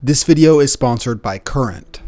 This video is sponsored by Current.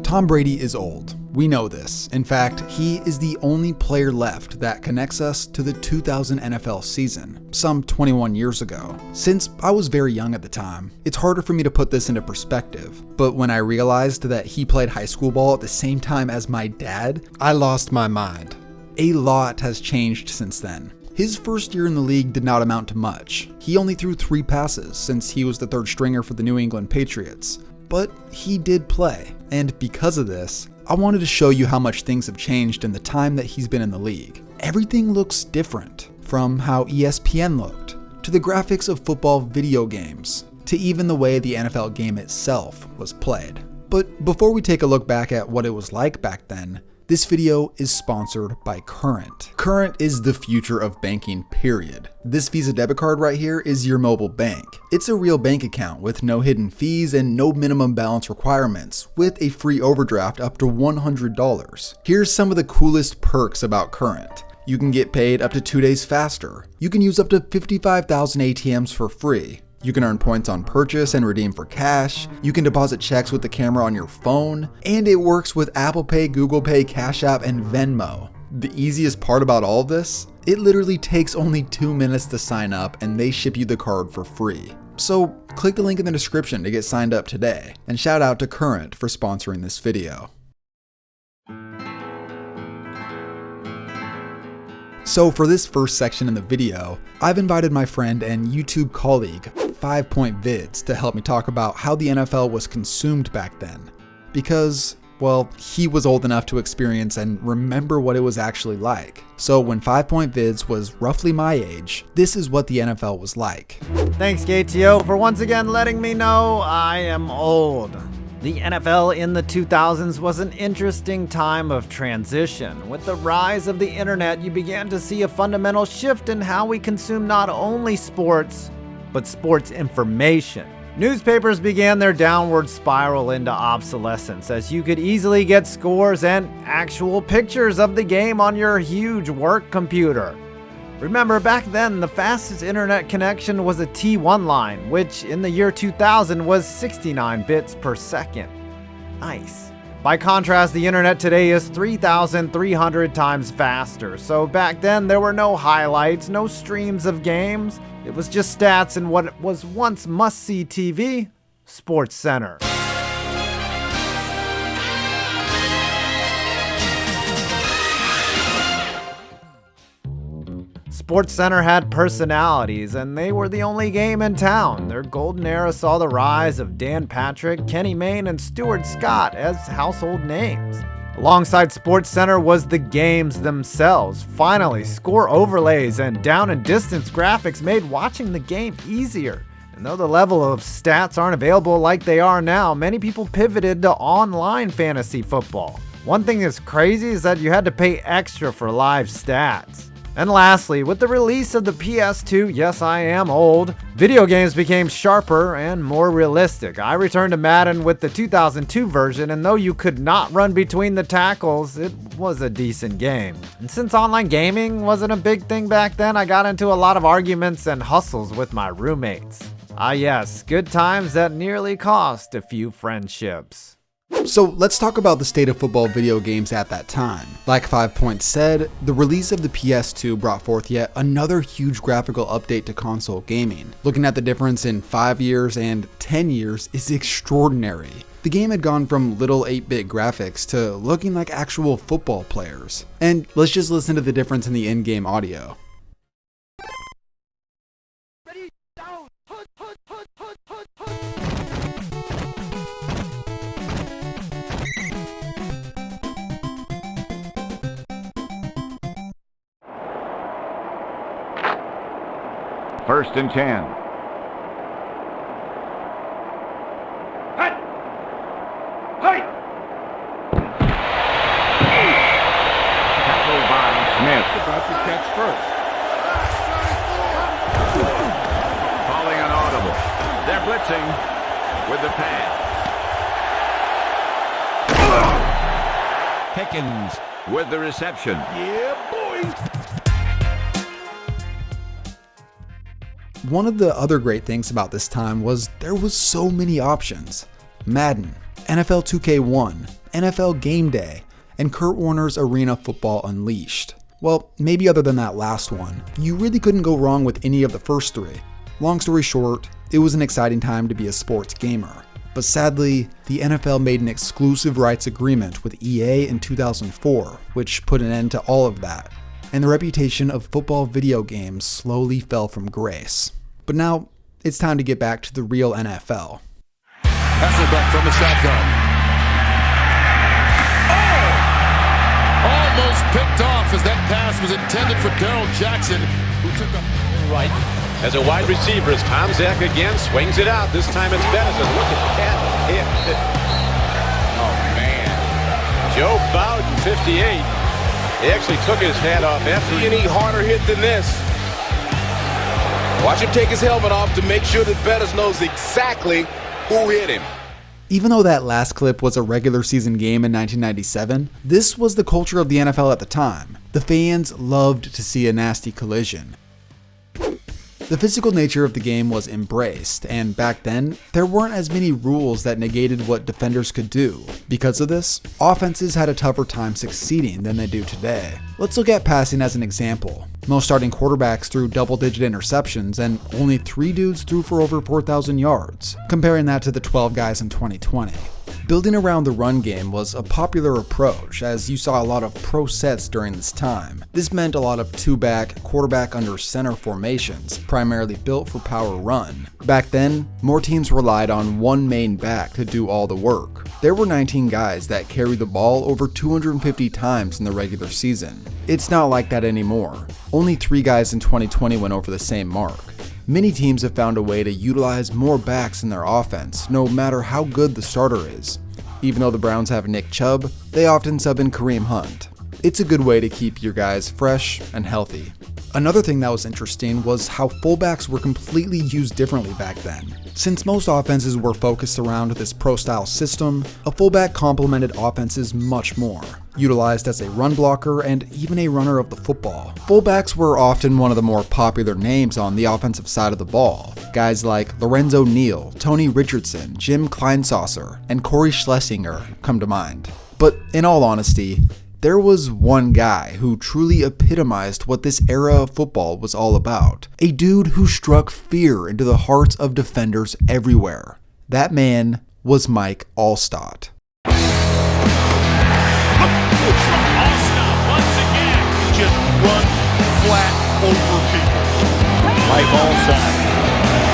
Tom Brady is old. We know this. In fact, he is the only player left that connects us to the 2000 NFL season, some 21 years ago. Since I was very young at the time, it's harder for me to put this into perspective. But when I realized that he played high school ball at the same time as my dad, I lost my mind. A lot has changed since then. His first year in the league did not amount to much. He only threw 3 passes since he was the third stringer for the New England Patriots. But he did play, and because of this, I wanted to show you how much things have changed in the time that he's been in the league. Everything looks different, from how ESPN looked, to the graphics of football video games, to even the way the NFL game itself was played. But before we take a look back at what it was like back then, this video is sponsored by Current. Current is the future of banking, period. This Visa debit card right here is your mobile bank. It's a real bank account with no hidden fees and no minimum balance requirements, with a free overdraft up to $100. Here's some of the coolest perks about Current. You can get paid up to 2 days faster. You can use up to 55,000 ATMs for free. You can earn points on purchase and redeem for cash. You can deposit checks with the camera on your phone. And it works with Apple Pay, Google Pay, Cash App, and Venmo. The easiest part about all of this? It literally takes only 2 minutes to sign up and they ship you the card for free. So click the link in the description to get signed up today. And shout out to Current for sponsoring this video. So for this first section in the video, I've invited my friend and YouTube colleague, FivePoints, to help me talk about how the NFL was consumed back then. Because, well, he was old enough to experience and remember what it was actually like. So when FivePoints was roughly my age, this is what the NFL was like. Thanks, KTO, for once again letting me know I am old. The NFL in the 2000s was an interesting time of transition. With the rise of the internet, you began to see a fundamental shift in how we consume not only sports, but sports information. Newspapers began their downward spiral into obsolescence, as you could easily get scores and actual pictures of the game on your huge work computer. Remember, back then, the fastest internet connection was a T1 line, which in the year 2000 was 69 bits per second. Nice. By contrast, the internet today is 3,300 times faster, so back then there were no highlights, no streams of games. It was just stats and what was once must-see TV, Sports Center. Sports Center had personalities, and they were the only game in town. Their golden era saw the rise of Dan Patrick, Kenny Mayne, and Stuart Scott as household names. Alongside Sports Center was the games themselves. Finally, score overlays and down and distance graphics made watching the game easier. And though the level of stats aren't available like they are now, many people pivoted to online fantasy football. One thing that's crazy is that you had to pay extra for live stats. And lastly, with the release of the PS2, yes, I am old, video games became sharper and more realistic. I returned to Madden with the 2002 version, and though you could not run between the tackles, it was a decent game. And since online gaming wasn't a big thing back then, I got into a lot of arguments and hustles with my roommates. Ah yes, good times that nearly cost a few friendships. So let's talk about the state of football video games at that time. Like FivePoints said, the release of the PS2 brought forth yet another huge graphical update to console gaming. Looking at the difference in 5 years and 10 years is extraordinary. The game had gone from little 8-bit graphics to looking like actual football players. And let's just listen to the difference in the in-game audio. First and 10. Hut! Hut! Tackled by Smith. About to catch first. Calling an audible. They're blitzing with the pass. Pickens with the reception. Yeah, boy. One of the other great things about this time was there was so many options. Madden, NFL 2K1, NFL Game Day, and Kurt Warner's Arena Football Unleashed. Well, maybe other than that last one, you really couldn't go wrong with any of the first three. Long story short, it was an exciting time to be a sports gamer. But sadly, the NFL made an exclusive rights agreement with EA in 2004, which put an end to all of that, and the reputation of football video games slowly fell from grace. But now, it's time to get back to the real NFL. Hasselbeck from the shotgun. Oh! Almost picked off as that pass was intended for Darrell Jackson, who took a right as a wide receiver as Tom Zach again swings it out. This time it's Benison. Look at that hit. Oh, man. Joe Bowden, 58. He actually took his hat off after Any harder hit than this. Watch him take his helmet off to make sure that Bettis knows exactly who hit him. Even though that last clip was a regular season game in 1997, this was the culture of the NFL at the time. The fans loved to see a nasty collision. The physical nature of the game was embraced, and back then, there weren't as many rules that negated what defenders could do. Because of this, offenses had a tougher time succeeding than they do today. Let's look at passing as an example. Most starting quarterbacks threw double-digit interceptions, and only 3 dudes threw for over 4,000 yards, comparing that to the 12 guys in 2020. Building around the run game was a popular approach, as you saw a lot of pro sets during this time. This meant a lot of 2-back, quarterback under center formations, primarily built for power run. Back then, more teams relied on one main back to do all the work. There were 19 guys that carried the ball over 250 times in the regular season. It's not like that anymore. Only 3 guys in 2020 went over the same mark. Many teams have found a way to utilize more backs in their offense, no matter how good the starter is. Even though the Browns have Nick Chubb, they often sub in Kareem Hunt. It's a good way to keep your guys fresh and healthy. Another thing that was interesting was how fullbacks were completely used differently back then. Since most offenses were focused around this pro-style system, a fullback complemented offenses much more. Utilized as a run blocker and even a runner of the football. Fullbacks were often one of the more popular names on the offensive side of the ball. Guys like Lorenzo Neal, Tony Richardson, Jim Kleinsasser, and Corey Schlesinger come to mind. But in all honesty, there was one guy who truly epitomized what this era of football was all about. A dude who struck fear into the hearts of defenders everywhere. That man was Mike Alstott. Alstott once again just runs flat over people. Mike Alstott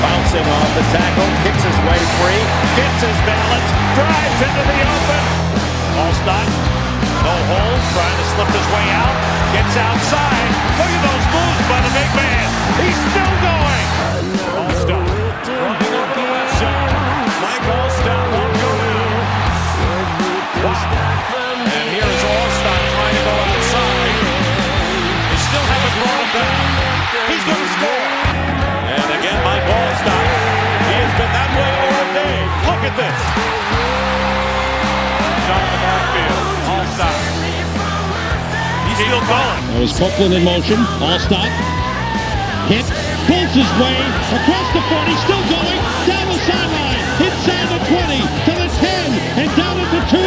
bouncing off the tackle, kicks his way free, gets his balance, drives into the open. Alstott, no hold, trying to slip his way out, gets outside. Look at those moves by the big man. He's still going. Alstott running over the left side. Mike Alstott won't go down. Wow. And here is Alstott trying to go outside. They still haven't brought him down. He's going to score. And again, Mike Alstott. He has been that way all day. Look at this. Shot in the backfield. Alstott. He's still going. There was Copeland in motion. Alstott. Hit. Pulls his way. Across the 40. Still going. Down the sideline. Inside the 20. To the 10. And down at the 2.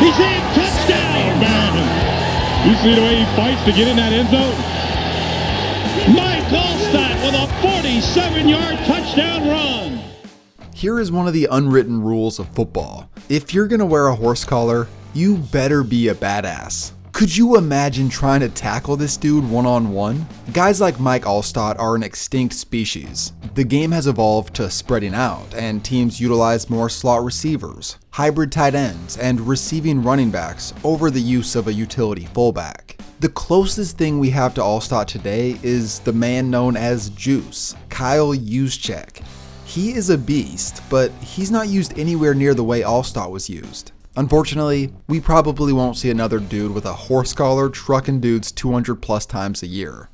He's in. Touchdown. Man. You see the way he fights to get in that end zone? Mike Alstott with a 47-yard touchdown run. Here is one of the unwritten rules of football. If you're gonna wear a horse collar, you better be a badass. Could you imagine trying to tackle this dude one-on-one? Guys like Mike Alstott are an extinct species. The game has evolved to spreading out, and teams utilize more slot receivers, hybrid tight ends, and receiving running backs over the use of a utility fullback. The closest thing we have to Alstott today is the man known as Juice, Kyle Juszczyk. He is a beast, but he's not used anywhere near the way Alstott was used. Unfortunately, we probably won't see another dude with a horse collar trucking dudes 200 plus times a year.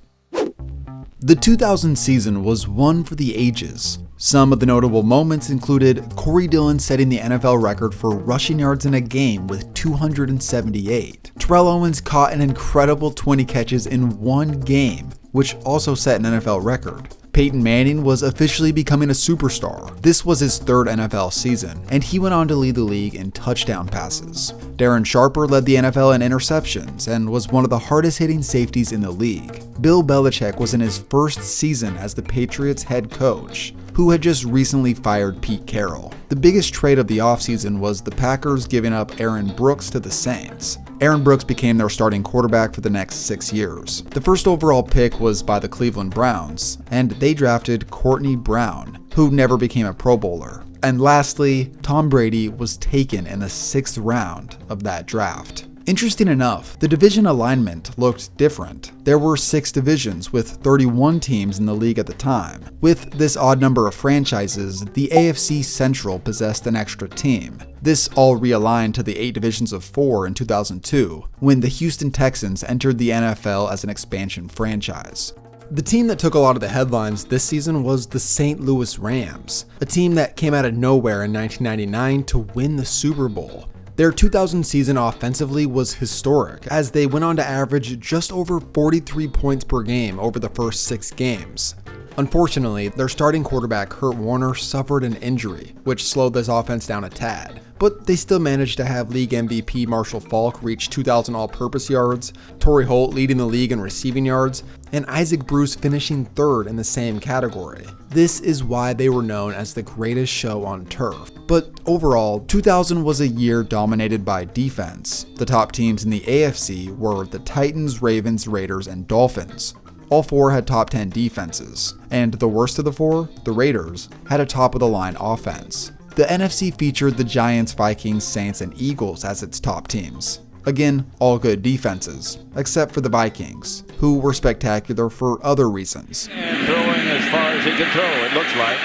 The 2000 season was one for the ages. Some of the notable moments included Corey Dillon setting the NFL record for rushing yards in a game with 278. Terrell Owens caught an incredible 20 catches in one game, which also set an NFL record. Peyton Manning was officially becoming a superstar. This was his third NFL season, and he went on to lead the league in touchdown passes. Darren Sharper led the NFL in interceptions and was one of the hardest hitting safeties in the league. Bill Belichick was in his first season as the Patriots head coach, who had just recently fired Pete Carroll. The biggest trade of the offseason was the Packers giving up Aaron Brooks to the Saints. Aaron Brooks became their starting quarterback for the next 6 years. The first overall pick was by the Cleveland Browns, and they drafted Courtney Brown, who never became a Pro Bowler. And lastly, Tom Brady was taken in the 6th round of that draft. Interesting enough, the division alignment looked different. There were 6 divisions with 31 teams in the league at the time. With this odd number of franchises, the AFC Central possessed an extra team. This all realigned to the 8 divisions of 4 in 2002, when the Houston Texans entered the NFL as an expansion franchise. The team that took a lot of the headlines this season was the St. Louis Rams, a team that came out of nowhere in 1999 to win the Super Bowl. Their 2000 season offensively was historic, as they went on to average just over 43 points per game over the first 6 games. Unfortunately, their starting quarterback Kurt Warner suffered an injury, which slowed this offense down a tad. But they still managed to have league MVP Marshall Faulk reach 2,000 all-purpose yards, Torrey Holt leading the league in receiving yards, and Isaac Bruce finishing 3rd in the same category. This is why they were known as the greatest show on turf. But overall, 2000 was a year dominated by defense. The top teams in the AFC were the Titans, Ravens, Raiders, and Dolphins. All 4 had top 10 defenses, and the worst of the 4, the Raiders, had a top-of-the-line offense. The NFC featured the Giants, Vikings, Saints, and Eagles as its top teams. Again, all good defenses, except for the Vikings, who were spectacular for other reasons. And throwing as far as he can throw, it looks like.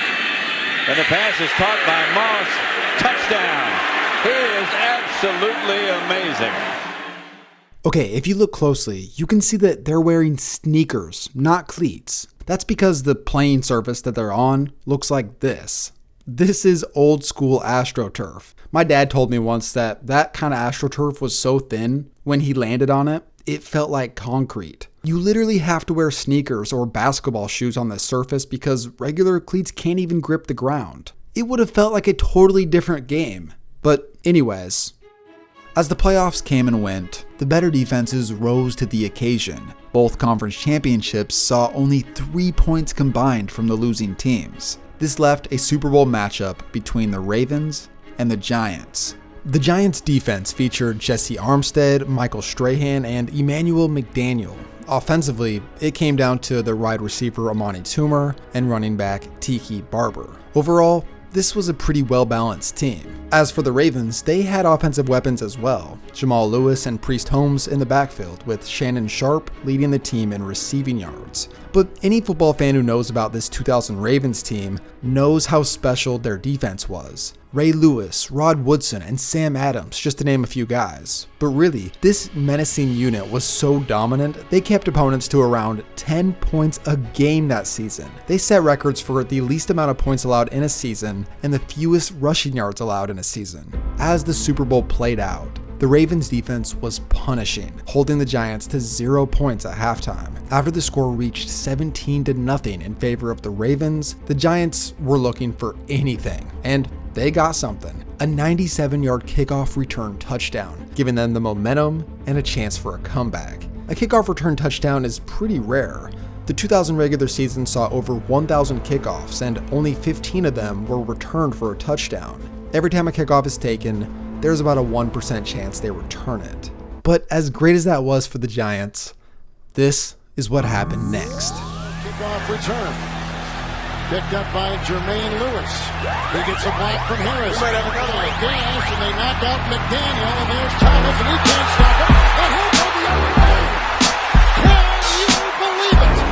And the pass is caught by Moss. Touchdown. He is absolutely amazing. Okay, if you look closely, you can see that they're wearing sneakers, not cleats. That's because the playing surface that they're on looks like this. This is old school astroturf. My dad told me once that kind of astroturf was so thin, when he landed on it, it felt like concrete. You literally have to wear sneakers or basketball shoes on this surface because regular cleats can't even grip the ground. It would have felt like a totally different game. But anyways, as the playoffs came and went, the better defenses rose to the occasion. Both conference championships saw only 3 points combined from the losing teams. This left a Super Bowl matchup between the Ravens and the Giants. The Giants' defense featured Jesse Armstead, Michael Strahan, and Emmanuel McDaniel. Offensively, it came down to the wide receiver Amani Toomer and running back Tiki Barber. Overall, this was a pretty well-balanced team. As for the Ravens, they had offensive weapons as well. Jamal Lewis and Priest Holmes in the backfield, with Shannon Sharp leading the team in receiving yards. But any football fan who knows about this 2000 Ravens team knows how special their defense was. Ray Lewis, Rod Woodson, and Sam Adams, just to name a few guys. But really, this menacing unit was so dominant, they kept opponents to around 10 points a game that season. They set records for the least amount of points allowed in a season and the fewest rushing yards allowed in a season. As the Super Bowl played out, the Ravens defense was punishing, holding the Giants to 0 points at halftime. After the score reached 17-0 in favor of the Ravens, the Giants were looking for anything, and they got something. A 97-yard kickoff return touchdown, giving them the momentum and a chance for a comeback. A kickoff return touchdown is pretty rare. The 2000 regular season saw over 1,000 kickoffs, and only 15 of them were returned for a touchdown. Every time a kickoff is taken, there's about a 1% chance they return it. But as great as that was for the Giants, this is what happened next. Kickoff return. Picked up by Jermaine Lewis. He gets a block from Harris. Might have another dash, and they knock out McDaniel, and there's Thomas, and he can't stop it. And he'll go the other way. Can you believe it?